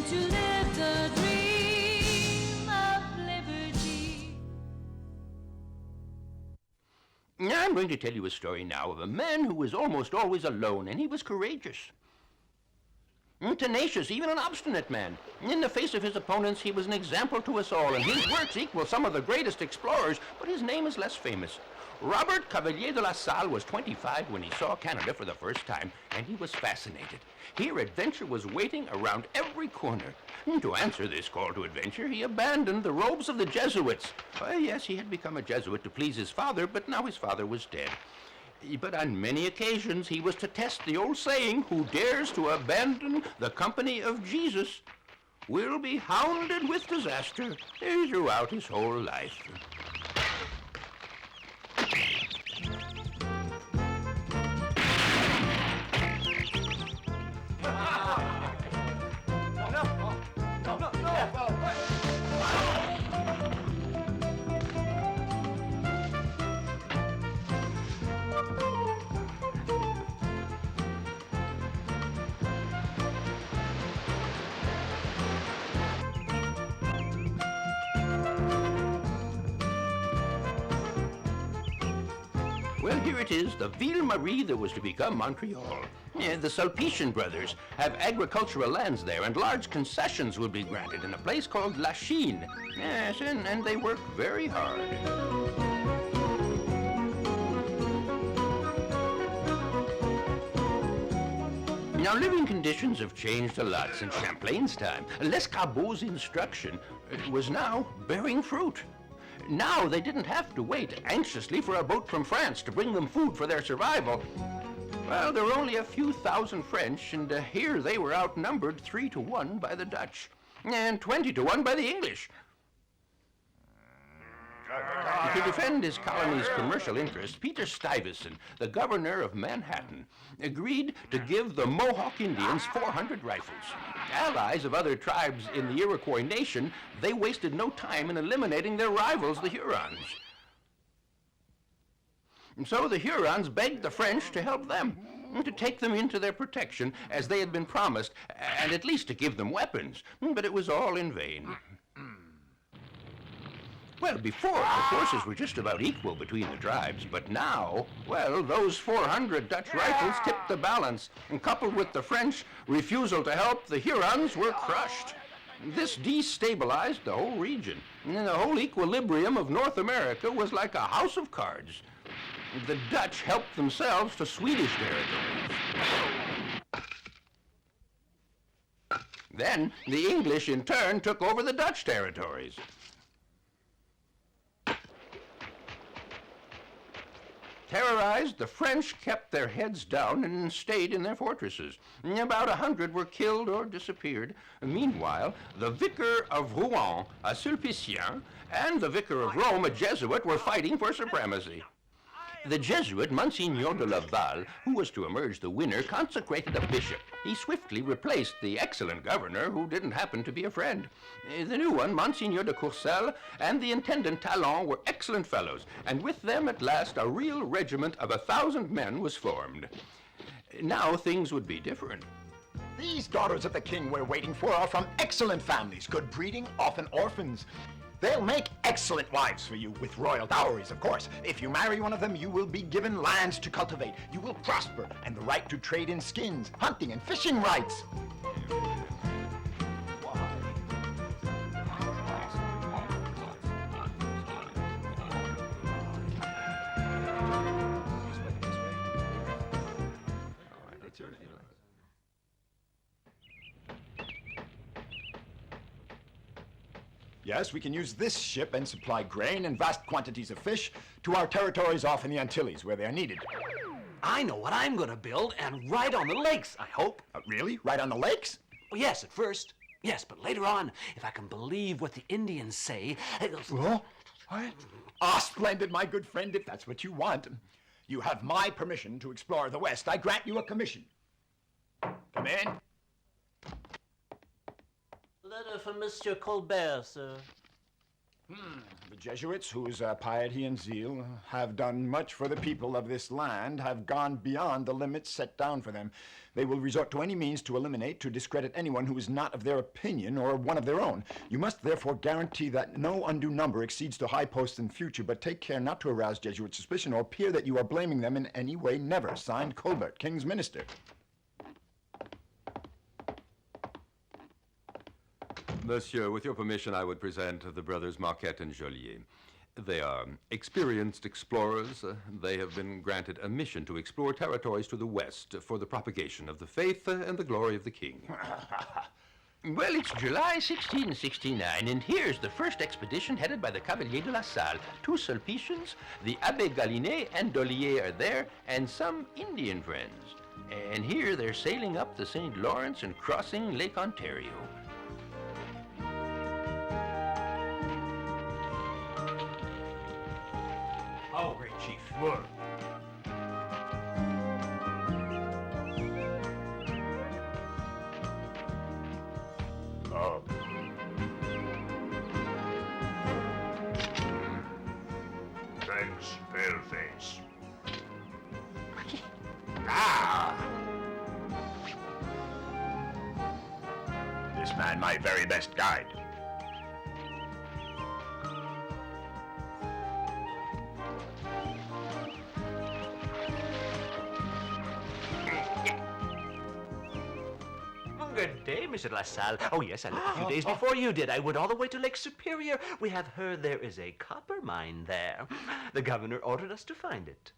to live the dream of liberty. I'm going to tell you a story now of a man who was almost always alone, and he was courageous. Tenacious, even an obstinate man. In the face of his opponents, he was an example to us all, and his works equal some of the greatest explorers, but his name is less famous. Robert Cavelier de la Salle was 25 when he saw Canada for the first time, and he was fascinated. Here, adventure was waiting around every corner. To answer this call to adventure, he abandoned the robes of the Jesuits. Yes, he had become a Jesuit to please his father, but now his father was dead. But on many occasions he was to test the old saying, who dares to abandon the company of Jesus will be hounded with disaster throughout his whole life. Well, here it is, the Ville Marie that was to become Montreal. The Sulpician brothers have agricultural lands there, and large concessions will be granted in a place called La Chine. Yes, and they work very hard. Now, living conditions have changed a lot since Champlain's time. Lescarbot's instruction was now bearing fruit. Now they didn't have to wait anxiously for a boat from France to bring them food for their survival. Well, there were only a few thousand French, and here they were outnumbered 3-1 by the Dutch, and 20-1 by the English. To defend his colony's commercial interests, Peter Stuyvesant, the governor of Manhattan, agreed to give the Mohawk Indians 400 rifles. Allies of other tribes in the Iroquois nation, they wasted no time in eliminating their rivals, the Hurons. And so the Hurons begged the French to help them, to take them into their protection as they had been promised, and at least to give them weapons. But it was all in vain. Well, before, the forces were just about equal between the tribes, but now, well, those 400 Dutch rifles tipped the balance, and coupled with the French refusal to help, the Hurons were crushed. This destabilized the whole region, and the whole equilibrium of North America was like a house of cards. The Dutch helped themselves to Swedish territories. Then, the English, in turn, took over the Dutch territories. Terrorized, the French kept their heads down and stayed in their fortresses. About 100 were killed or disappeared. Meanwhile, the vicar of Rouen, a Sulpicien, and the vicar of Rome, a Jesuit, were fighting for supremacy. The Jesuit, Monsignor de Laval, who was to emerge the winner, consecrated a bishop. He swiftly replaced the excellent governor, who didn't happen to be a friend. The new one, Monsignor de Courcelles, and the intendant Talon were excellent fellows, and with them at last a real regiment of 1,000 men was formed. Now things would be different. These daughters of the king we're waiting for are from excellent families, good breeding, often orphans. They'll make excellent wives for you, with royal dowries, of course. If you marry one of them, you will be given lands to cultivate. You will prosper, and the right to trade in skins, hunting, and fishing rights. Yes, we can use this ship and supply grain and vast quantities of fish to our territories off in the Antilles, where they are needed. I know what I'm going to build, and right on the lakes, I hope. Really? Right on the lakes? Well, yes, at first. Yes, but later on, if I can believe what the Indians say... What? Ah, splendid, my good friend, if that's what you want. You have my permission to explore the West. I grant you a commission. Come in. Letter from Mr. Colbert, sir. The Jesuits, whose piety and zeal have done much for the people of this land, have gone beyond the limits set down for them. They will resort to any means to eliminate, to discredit anyone who is not of their opinion or one of their own. You must therefore guarantee that no undue number exceeds the high post in future, but take care not to arouse Jesuit suspicion or appear that you are blaming them in any way. Never. Signed, Colbert, King's Minister. Monsieur, with your permission, I would present the brothers Marquette and Joliet. They are experienced explorers. They have been granted a mission to explore territories to the west for the propagation of the faith and the glory of the king. Well, it's July 1669, and here's the first expedition headed by the Cavalier de la Salle. 2 Sulpicians, the Abbé Galinet and Dollier are there, and some Indian friends. And here they're sailing up the St. Lawrence and crossing Lake Ontario. Oh, great chief. What? Oh. Thanks, Paleface. This man my very best guide. Good day, Mr. LaSalle. Oh, yes, I left a few days before you did. I went all the way to Lake Superior. We have heard there is a copper mine there. The governor ordered us to find it.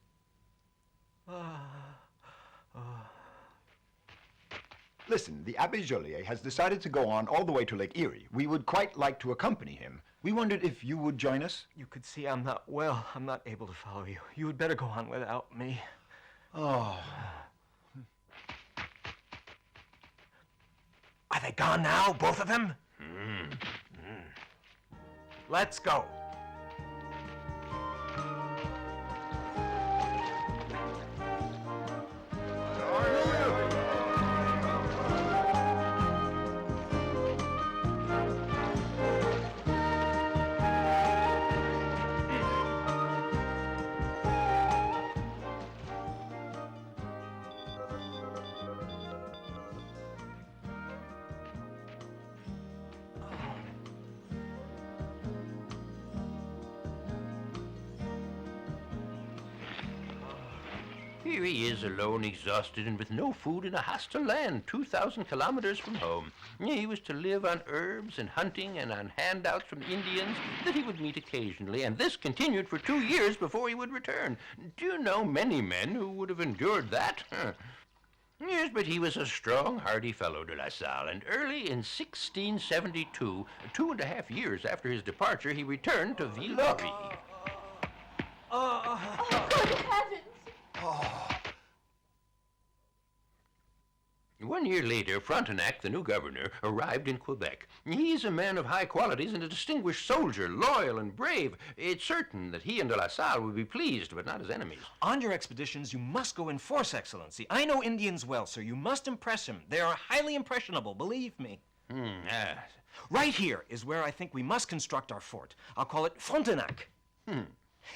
Listen, the Abbé Joliet has decided to go on all the way to Lake Erie. We would quite like to accompany him. We wondered if you would join us. You could see I'm not well. I'm not able to follow you. You would better go on without me. Oh. Are they gone now, both of them? Let's go. Here he is alone, exhausted, and with no food in a hostile land 2,000 kilometers from home. He was to live on herbs and hunting and on handouts from Indians that he would meet occasionally, and this continued for 2 years before he would return. Do you know many men who would have endured that? Yes, but he was a strong, hardy fellow, de La Salle, and early in 1672, 2.5 years after his departure, he returned to Ville-Marie. Good heavens! 1 year later, Frontenac, the new governor, arrived in Quebec. He's a man of high qualities and a distinguished soldier, loyal and brave. It's certain that he and de La Salle would be pleased, but not as enemies. On your expeditions, you must go in force, Excellency. I know Indians well, sir. You must impress him. They are highly impressionable, believe me. Right here is where I think we must construct our fort. I'll call it Frontenac.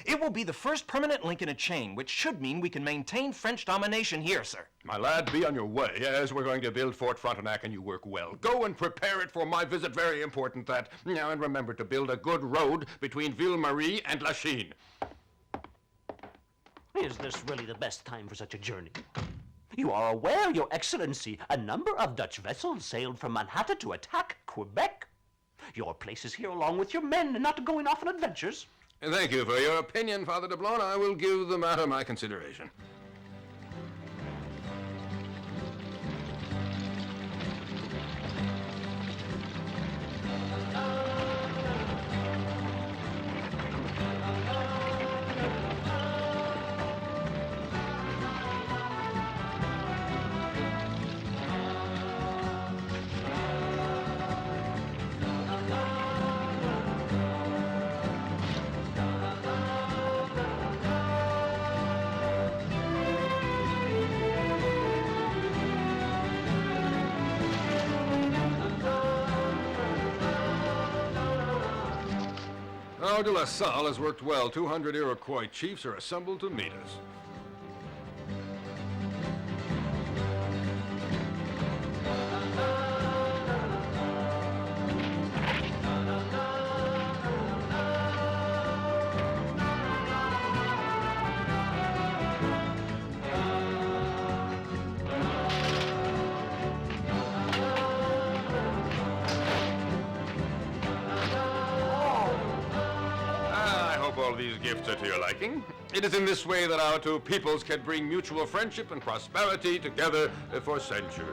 It will be the first permanent link in a chain, which should mean we can maintain French domination here, sir. My lad, be on your way. Yes, we're going to build Fort Frontenac, and you work well. Go and prepare it for my visit. Very important that. Now, and remember to build a good road between Ville-Marie and Lachine. Is this really the best time for such a journey? You are aware, Your Excellency, a number of Dutch vessels sailed from Manhattan to attack Quebec. Your place is here along with your men and not going off on adventures. Thank you for your opinion, Father de Blon. I will give the matter my consideration. Our de La Salle has worked well. 200 Iroquois chiefs are assembled to meet us. All these gifts are to your liking. It is in this way that our two peoples can bring mutual friendship and prosperity together for centuries.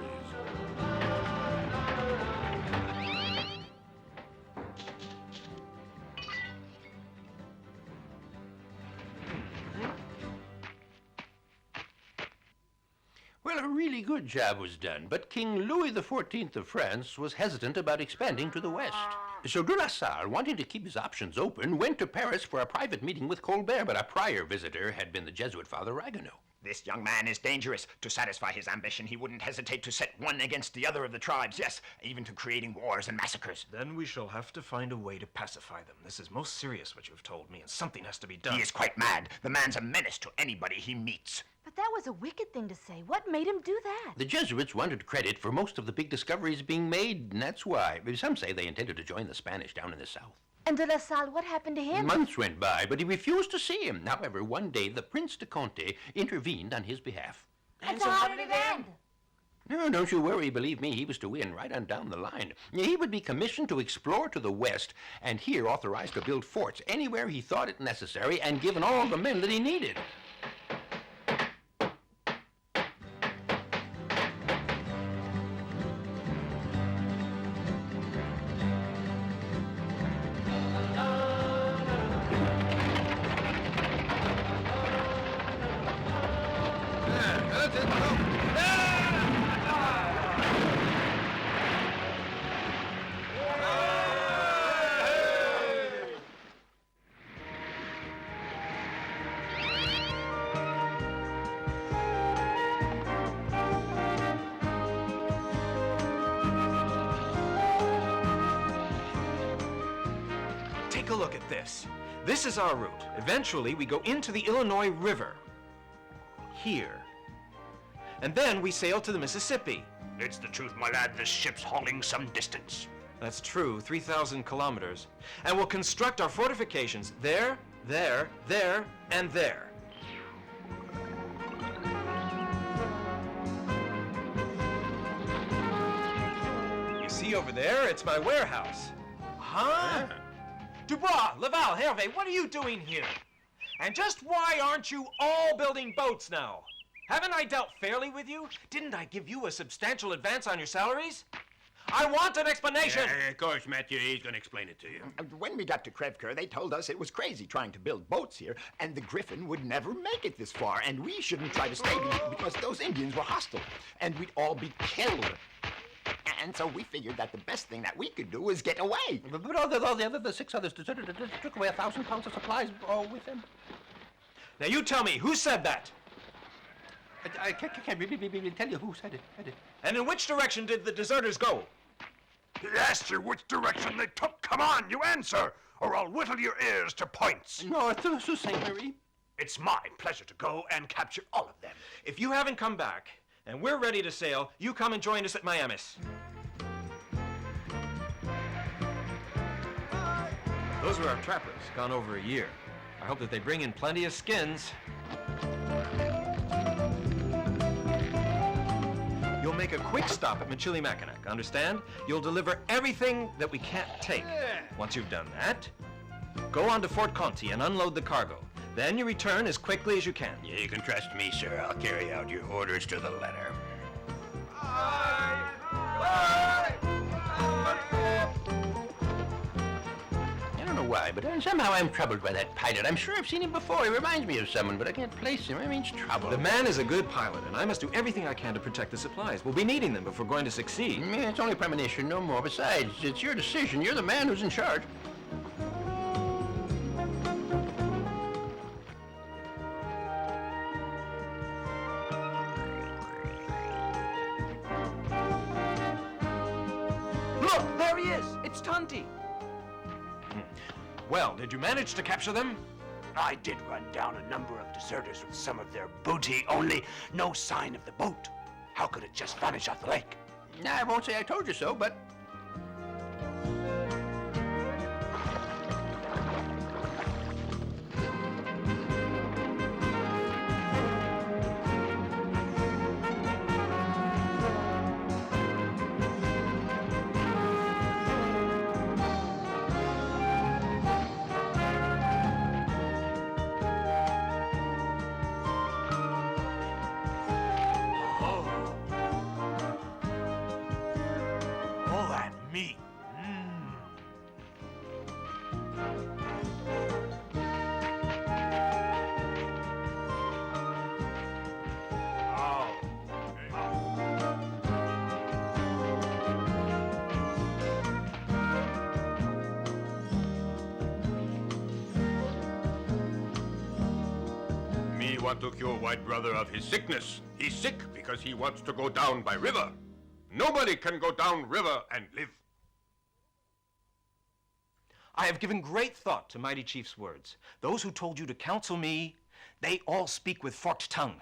Well, a really good job was done, but King Louis XIV of France was hesitant about expanding to the west. So de La Salle, wanting to keep his options open, went to Paris for a private meeting with Colbert, but a prior visitor had been the Jesuit Father Ragueneau. This young man is dangerous. To satisfy his ambition, he wouldn't hesitate to set one against the other of the tribes, yes, even to creating wars and massacres. Then we shall have to find a way to pacify them. This is most serious what you've told me, and something has to be done. He is quite mad. The man's a menace to anybody he meets. But that was a wicked thing to say. What made him do that? The Jesuits wanted credit for most of the big discoveries being made, and that's why. Some say they intended to join the Spanish down in the south. And de La Salle, what happened to him? Months went by, but he refused to see him. However, one day the Prince de Conte intervened on his behalf. And so how did it end? No, don't you worry. Believe me, he was to win right on down the line. He would be commissioned to explore to the west, and here authorized to build forts anywhere he thought it necessary, and given all the men that he needed. Take a look at this. This is our route. Eventually, we go into the Illinois River. Here. And then we sail to the Mississippi. It's the truth, my lad. This ship's hauling some distance. That's true, 3,000 kilometers. And we'll construct our fortifications there, there, there, and there. You see over there, it's my warehouse. Huh? Dubois, Laval, Hervé, what are you doing here? And just why aren't you all building boats now? Haven't I dealt fairly with you? Didn't I give you a substantial advance on your salaries? I want an explanation! Of course, Matthew, he's going to explain it to you. When we got to Crèvecoeur, they told us it was crazy trying to build boats here, and the Griffin would never make it this far, and we shouldn't try to stay because those Indians were hostile, and we'd all be killed. And so we figured that the best thing that we could do was get away. But all the 6 others deserted, took away 1,000 pounds of supplies all with them. Now you tell me, who said that? I can't really tell you who said it. And in which direction did the deserters go? He asked you which direction they took. Come on, you answer, or I'll whittle your ears to points. North to Sault Ste. Marie. It's my pleasure to go and capture all of them. If you haven't come back, and we're ready to sail, you come and join us at Miami. Those were our trappers, gone over a year. I hope that they bring in plenty of skins. You'll make a quick stop at Michilimackinac, understand? You'll deliver everything that we can't take. Once you've done that, go on to Fort Conti and unload the cargo. Then you return as quickly as you can. Yeah, you can trust me, sir. I'll carry out your orders to the letter. I don't know why, but somehow I'm troubled by that pilot. I'm sure I've seen him before. He reminds me of someone, but I can't place him. I mean, it's trouble. The man is a good pilot, and I must do everything I can to protect the supplies. We'll be needing them if we're going to succeed. Yeah, it's only premonition, no more. Besides, it's your decision. You're the man who's in charge. Look, there he is. It's Tonti. Well, did you manage to capture them? I did run down a number of deserters with some of their booty, only no sign of the boat. How could it just vanish off the lake? I won't say I told you so, but... Oh, that meat. Me want to cure white brother of his sickness. He's sick because he wants to go down by river. Nobody can go down river and live. I have given great thought to Mighty Chief's words. Those who told you to counsel me, they all speak with forked tongue.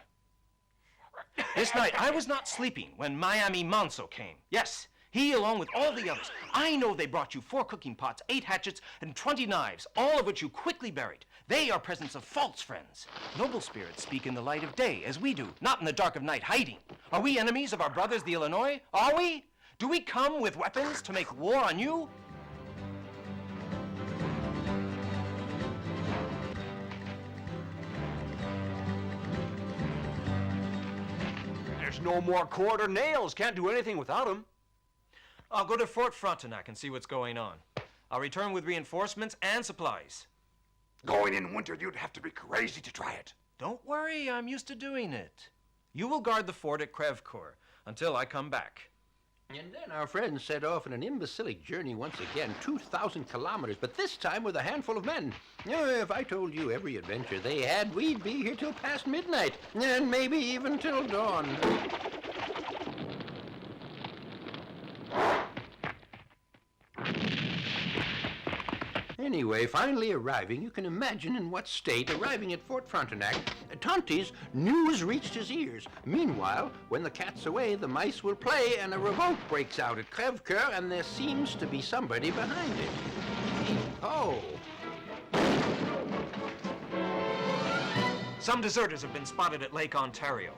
This night, I was not sleeping when Miami Manso came. Yes, he along with all the others. I know they brought you 4 cooking pots, 8 hatchets, and 20 knives, all of which you quickly buried. They are presents of false friends. Noble spirits speak in the light of day, as we do, not in the dark of night hiding. Are we enemies of our brothers, the Illinois? Are we? Do we come with weapons to make war on you? There's no more cord or nails. Can't do anything without them. I'll go to Fort Frontenac and see what's going on. I'll return with reinforcements and supplies. Going in winter, you'd have to be crazy to try it. Don't worry, I'm used to doing it. You will guard the fort at Crèvecoeur until I come back. And then our friends set off on an imbecilic journey once again, 2,000 kilometers, but this time with a handful of men. If I told you every adventure they had, we'd be here till past midnight, and maybe even till dawn. Anyway, finally arriving, you can imagine in what state, arriving at Fort Frontenac, Tonty's news reached his ears. Meanwhile, when the cat's away, the mice will play, and a revolt breaks out at Crèvecoeur, and there seems to be somebody behind it. Oh. Some deserters have been spotted at Lake Ontario.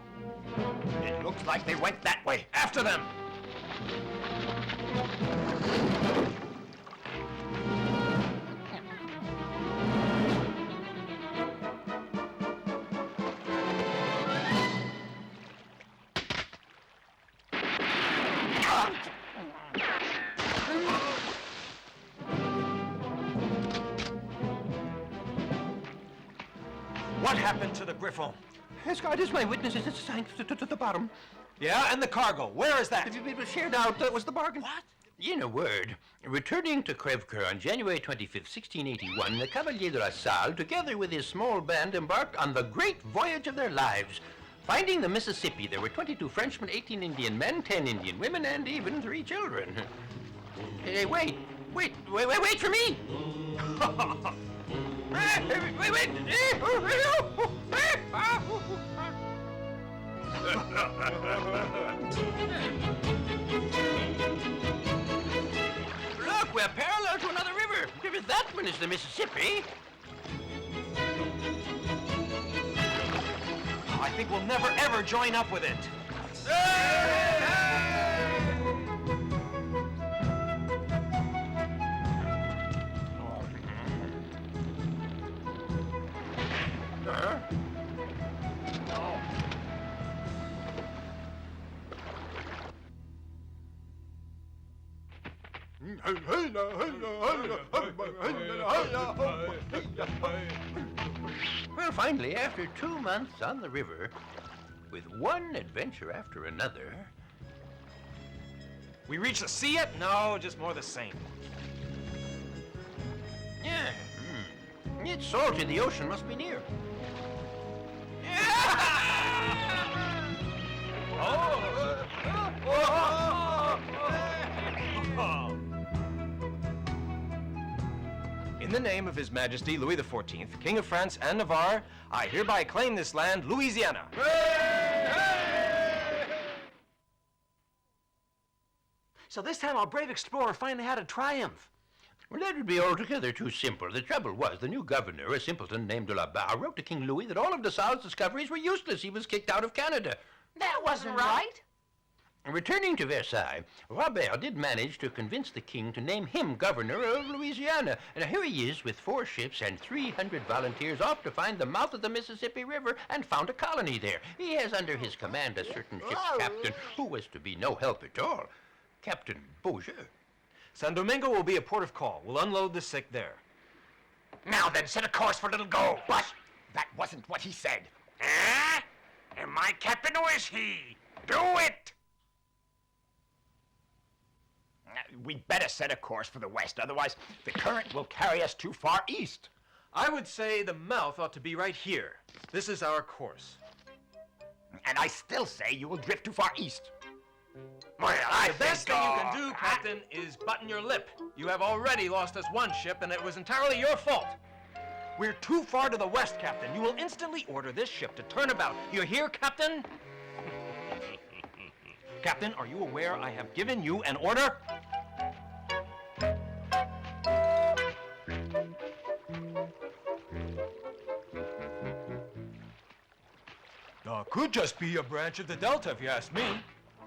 It looks like they went that way. After them! What happened to the Griffon? As God is my witness, it sank to the bottom. Yeah, and the cargo. Where is that? It was shared out. That was the bargain. What? In a word, returning to Crèvecoeur on January 25th, 1681, the Cavalier de la Salle, together with his small band, embarked on the great voyage of their lives. Finding the Mississippi, there were 22 Frenchmen, 18 Indian men, 10 Indian women, and even 3 children. Hey, wait for me! Wait! Look, we're parallel to another river. That one is the Mississippi. I think we'll never, ever join up with it. Well, finally, after 2 months on the river, with one adventure after another... We reached the sea yet? No, just more the same. Yeah, it's salty. The ocean must be near. In In the name of His Majesty Louis XIV, King of France and Navarre, I hereby claim this land, Louisiana. So this time our brave explorer finally had a triumph. Well, that would be altogether too simple. The trouble was, the new governor, a simpleton named de la Barre, wrote to King Louis that all of de Salle's discoveries were useless. He was kicked out of Canada. That wasn't right. Returning to Versailles, Robert did manage to convince the king to name him governor of Louisiana. And here he is with 4 ships and 300 volunteers off to find the mouth of the Mississippi River and found a colony there. He has under his command a certain ship's captain who was to be no help at all, Captain Beaujeu. San Domingo will be a port of call. We'll unload the sick there. Now then, set a course for Little Gold. But that wasn't what he said. Eh? Am I captain or is he? Do it! We'd better set a course for the west, otherwise the current will carry us too far east. I would say the mouth ought to be right here. This is our course. And I still say you will drift too far east. Well, The best thing you can do, Captain, is button your lip. You have already lost us 1 ship, and it was entirely your fault. We're too far to the west, Captain. You will instantly order this ship to turn about. You hear, Captain? Captain, are you aware I have given you an order? Could just be a branch of the Delta, if you ask me.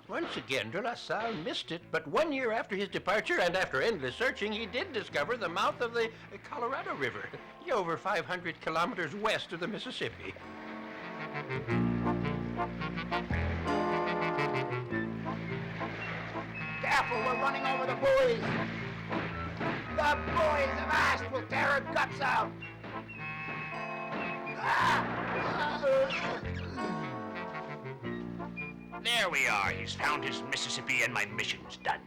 Once again, de La Salle missed it, but 1 year after his departure and after endless searching, he did discover the mouth of the Colorado River, over 500 kilometers west of the Mississippi. Careful, we're running over the buoys. The buoys of Ast will tear her guts out. There we are. He's found his Mississippi and my mission's done.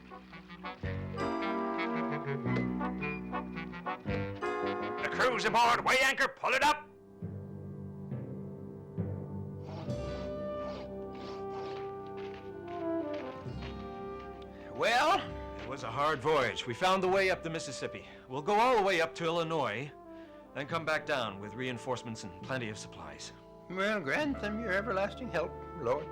The crew's aboard. Weigh anchor. Pull it up. Well, It was a hard voyage. We found the way up the Mississippi. We'll go all the way up to Illinois, then come back down with reinforcements and plenty of supplies. grant them your everlasting help, Lord.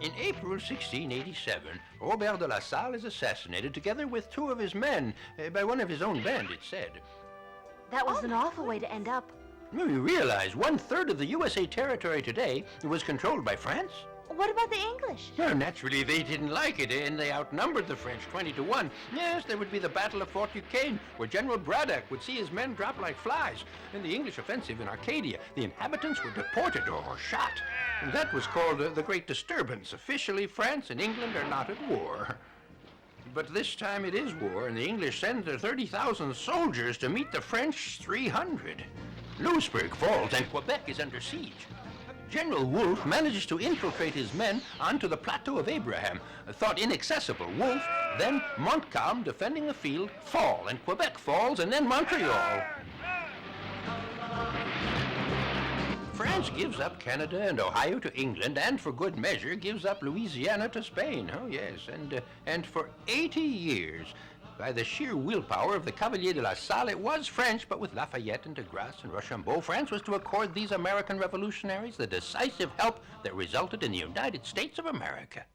In April 1687, Robert de La Salle is assassinated together with 2 of his men by one of his own band, it's said. That was an awful way to end up. You realize 1/3 of the USA territory today was controlled by France? What about the English? Well, naturally, they didn't like it, and they outnumbered the French 20-1. Yes, there would be the Battle of Fort Duquesne, where General Braddock would see his men drop like flies. In the English offensive in Arcadia, the inhabitants were deported or shot. And that was called the Great Disturbance. Officially, France and England are not at war. But this time it is war, and the English send their 30,000 soldiers to meet the French 300. Louisbourg falls, and Quebec is under siege. General Wolfe manages to infiltrate his men onto the Plateau of Abraham, thought inaccessible. Wolfe, then Montcalm defending the field, fall, and Quebec falls, and then Montreal. France gives up Canada and Ohio to England, and for good measure gives up Louisiana to Spain. Oh yes, and for 80 years, by the sheer willpower of the Cavalier de la Salle, it was French, but with Lafayette and de Grasse and Rochambeau, France was to accord these American revolutionaries the decisive help that resulted in the United States of America.